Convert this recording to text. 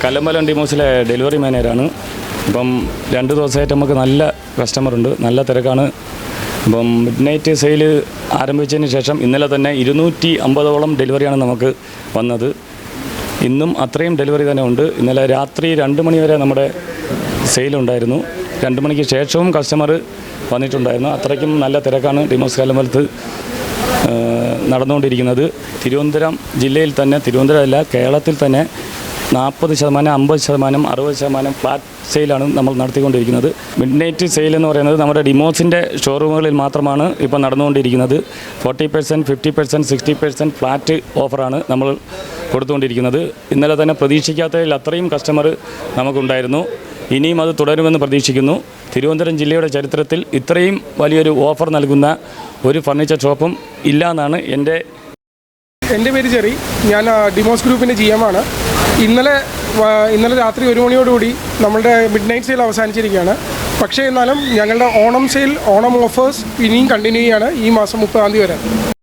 Kallambalam ഡിമോസിലെ delivery മാനേജറാണ്. ഇപ്പം 2 ദിവസമായിട്ട് നമുക്ക് നല്ല കസ്റ്റമറുണ്ട്, നല്ല തിരക്കാണ്. ഇപ്പം മിഡ് നൈറ്റ് സെയിൽ ആരംഭിച്ചതിന് ശേഷം ഇന്നലെ തന്നെ 250ഓളം ഡെലിവറിയാണ് നമുക്ക് വന്നത്. ഇന്നും അത്രയും ഡെലിവറി തന്നെ ഉണ്ട്. ഇന്നലെ രാത്രി 2 മണി വരെ നമ്മുടെ സെയിലുണ്ടായിരുന്നു. 2 മണിക്ക് ശേഷവും കസ്റ്റമർ വന്നിട്ടുണ്ടായിരുന്നു. അത്രയ്ക്കും നല്ല തിരക്കാണ് ഡിമോസ് കല്ലമ്പലത്ത് നടന്നുകൊണ്ടിരിക്കുന്നത്. തിരുവനന്തപുരം ജില്ലയിൽ തന്നെ, തിരുവനന്തപുരമല്ല കേരളത്തിൽ തന്നെ 40%, 50%, 60% ഫ്ലാറ്റ് സെയിലാണ് നമ്മൾ നടത്തിക്കൊണ്ടിരിക്കുന്നത്. മിഡ് നൈറ്റ് സെയിൽ എന്ന് പറയുന്നത് നമ്മുടെ ഡിമോസിൻ്റെ ഷോറൂമുകളിൽ മാത്രമാണ് ഇപ്പോൾ നടന്നുകൊണ്ടിരിക്കുന്നത്. 40%, 50%, 60% ഫ്ലാറ്റ് ഓഫറാണ് നമ്മൾ കൊടുത്തുകൊണ്ടിരിക്കുന്നത്. ഇന്നലെ തന്നെ പ്രതീക്ഷിക്കാത്തതിൽ അത്രയും കസ്റ്റമർ നമുക്കുണ്ടായിരുന്നു. ഇനിയും അത് തുടരുമെന്ന് പ്രതീക്ഷിക്കുന്നു. തിരുവനന്തപുരം ജില്ലയുടെ ചരിത്രത്തിൽ ഇത്രയും വലിയൊരു ഓഫർ നൽകുന്ന ഒരു ഫർണിച്ചർ ഷോപ്പും ഇല്ല എന്നാണ് എൻ്റെ പേര് ജെറി. ഞാൻ ഡിമോസ് ഗ്രൂപ്പിൻ്റെ GM ആണ്. ഇന്നലെ രാത്രി 1 മണിയോടുകൂടി നമ്മളുടെ മിഡ് നൈറ്റ് സെയിൽ അവസാനിച്ചിരിക്കുകയാണ്. പക്ഷേ എന്നാലും ഞങ്ങളുടെ ഓണം ഓഫേഴ്സ് ഇനിയും കണ്ടിന്യൂ ചെയ്യാണ് ഈ മാസം 30-ാം തീയതി വരെ.